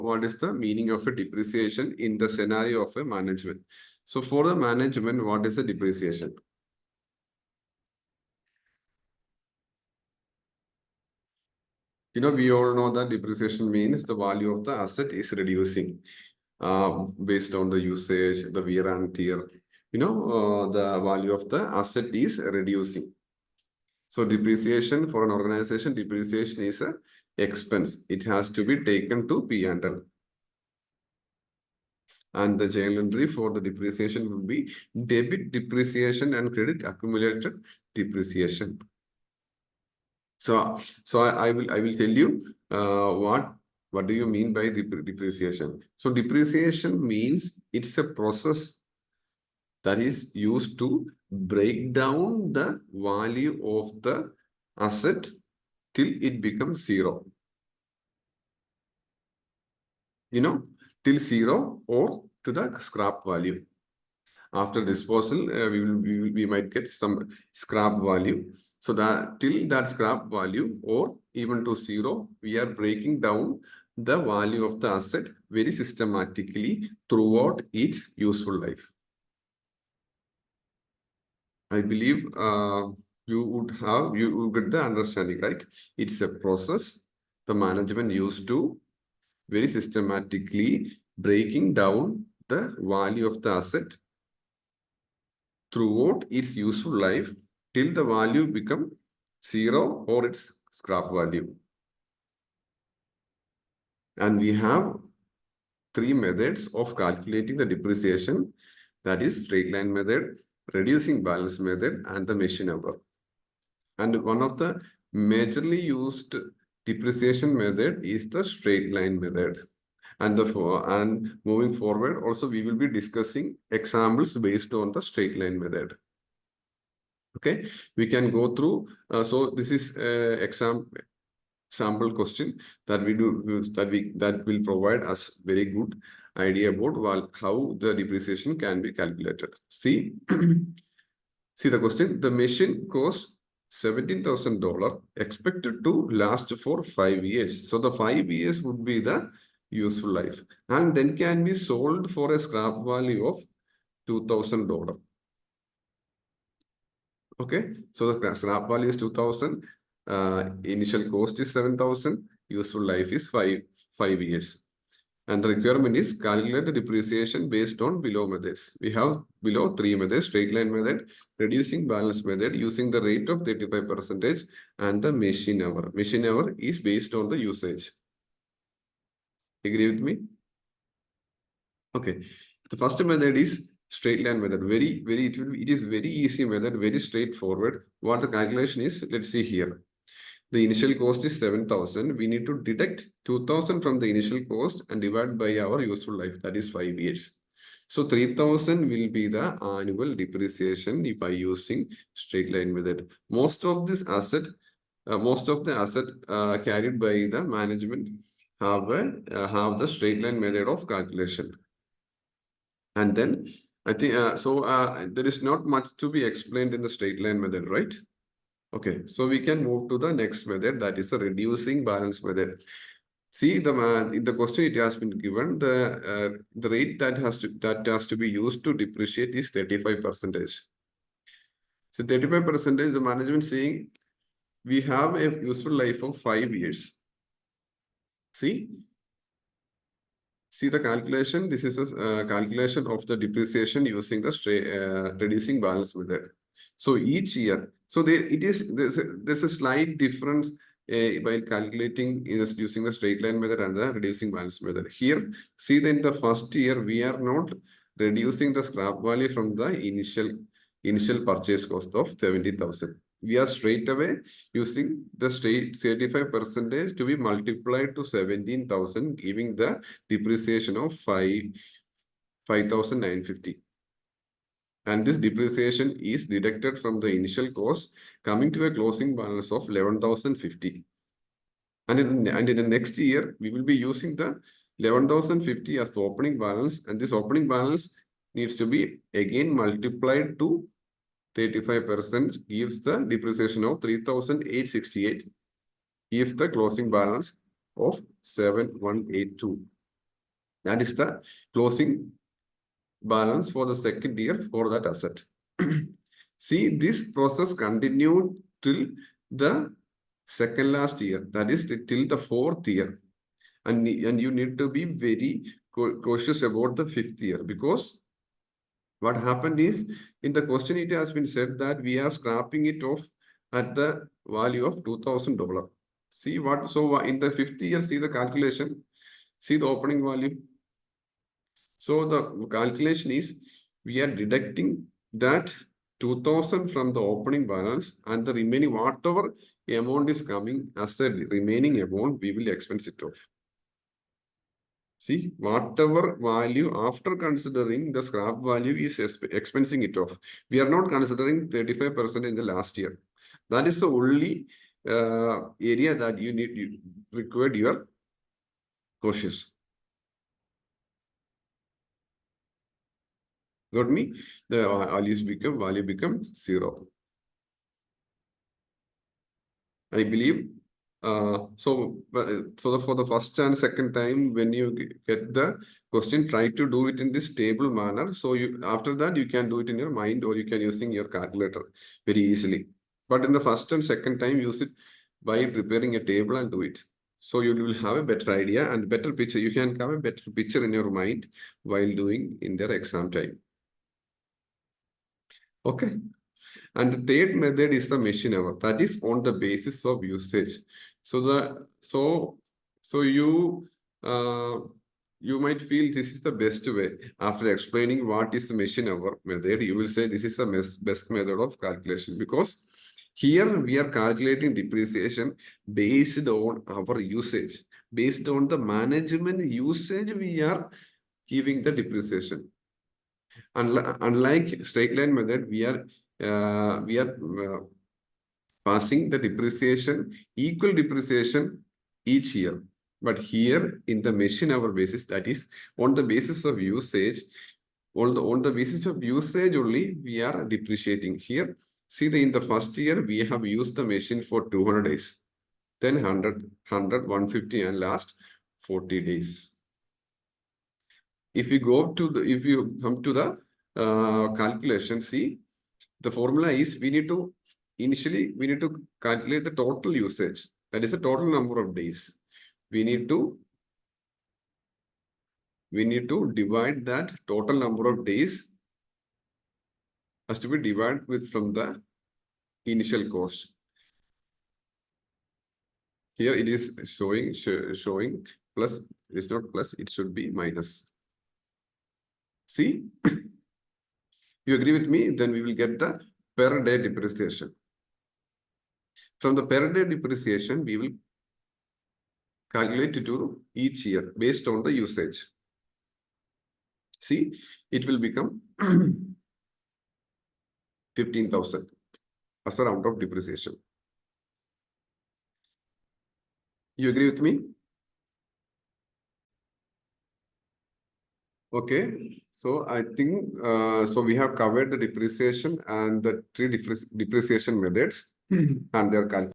what is the meaning of a depreciation in the scenario of a management. So for the management, what is the depreciation? We all know that depreciation means the value of the asset is reducing based on the usage, the wear and tear. The value of the asset is reducing. So depreciation for an organization, depreciation is a expense. It has to be taken to P&L. And the journal entry for the depreciation will be debit depreciation and credit accumulated depreciation. So I will tell you what do you mean by depreciation. So depreciation means it's a process that is used to break down the value of the asset till it becomes zero. Till zero or to the scrap value. After disposal, we might get some scrap value. So that till that scrap value or even to zero, we are breaking down the value of the asset very systematically throughout its useful life. I believe you would get the understanding, right? It's a process the management used to very systematically breaking down the value of the asset throughout its useful life till the value become zero or its scrap value. And we have three methods of calculating the depreciation, that is straight line method, reducing balance method, and the machine hour. And one of the majorly used depreciation method is the straight line method. And moving forward, also we will be discussing examples based on the straight line method. Okay, we can go through. So this is sample question that we do that will provide us very good idea about how the depreciation can be calculated. See, see the question. The machine costs $17,000, expected to last for 5 years. So the 5 years would be the useful life, and then can be sold for a scrap value of $2,000. Okay, so the scrap value is 2,000. Initial cost is 7,000. Useful life is 5 years. And the requirement is calculate the depreciation based on below methods. We have below three methods: straight line method, reducing balance method using the rate of 35%, and the machine hour. Machine hour is based on the usage. Agree with me? Okay. The first method is straight line method. It is very easy method, very straightforward. What the calculation is, let's see here. The initial cost is 7,000. We need to deduct 2,000 from the initial cost and divide by our useful life, that is 5 years. So 3,000 will be the annual depreciation if by using straight line method. Most of the asset carried by the management have the straight line method of calculation. And then I think there is not much to be explained in the straight line method, right? Okay, so we can move to the next method, that is the reducing balance method. See, in the question it has been given the rate that has to be used to depreciate is 35%. So 35%, the management saying we have a useful life of 5 years. See the calculation. This is a calculation of the depreciation using the reducing balance method. So each year, so there's a slight difference while calculating using the straight line method and the reducing balance method. Here, see that in the first year we are not reducing the scrap value from the initial purchase cost of 70,000. We are straight away using the straight 35% to be multiplied to 17,000, giving the depreciation of 5,950. And this depreciation is deducted from the initial cost, coming to a closing balance of 11,050. And in the next year, we will be using the 11,050 as the opening balance, and this opening balance needs to be again multiplied to 35%, gives the depreciation of 3,868, gives the closing balance of 7,182. That is the closing balance for the second year for that asset. See, this process continued till the second last year, that is till the fourth year. And you need to be very cautious about the fifth year, because what happened is, in the question it has been said that we are scrapping it off at the value of $2,000. See what, so in the fifth year, see the calculation, see the opening value. So the calculation is, we are deducting that 2000 from the opening balance, and the remaining whatever amount is coming as the remaining amount, we will expense it off. See, whatever value after considering the scrap value is expensing it off. We are not considering 35% in the last year. That is the only area that you required your cautious. Got me? The value becomes 0. I believe. For the first and second time, when you get the question, try to do it in this table manner. So after that, you can do it in your mind, or you can using your calculator very easily. But in the first and second time, use it by preparing a table and do it. So you will have a better idea and better picture. You can have a better picture in your mind while doing in their exam time. Okay. And the third method is the machine hour. That is on the basis of usage. So you might feel this is the best way. After explaining what is the machine hour method, you will say this is the best method of calculation, because here we are calculating depreciation based on our usage. Based on the management usage, we are giving the depreciation. Unlike straight line method, we are passing the depreciation, equal depreciation each year. But here in the machine hour basis, that is on the basis of usage, on the basis of usage only, we are depreciating. Here, see, in the first year, we have used the machine for 200 days, then 100, 150, and last 40 days. If you come to the calculation, see, the formula is, we need to calculate the total usage. That is the total number of days. We need to divide that total number of days has to be divided with from the initial cost. Here it is showing plus. It is not plus, it should be minus. See, you agree with me? Then we will get the per day depreciation. From the per day depreciation, we will calculate it to each year based on the usage. See, it will become 15,000 as a round of depreciation. You agree with me? Okay, so I think so we have covered the depreciation and the three depreciation methods and their calculation.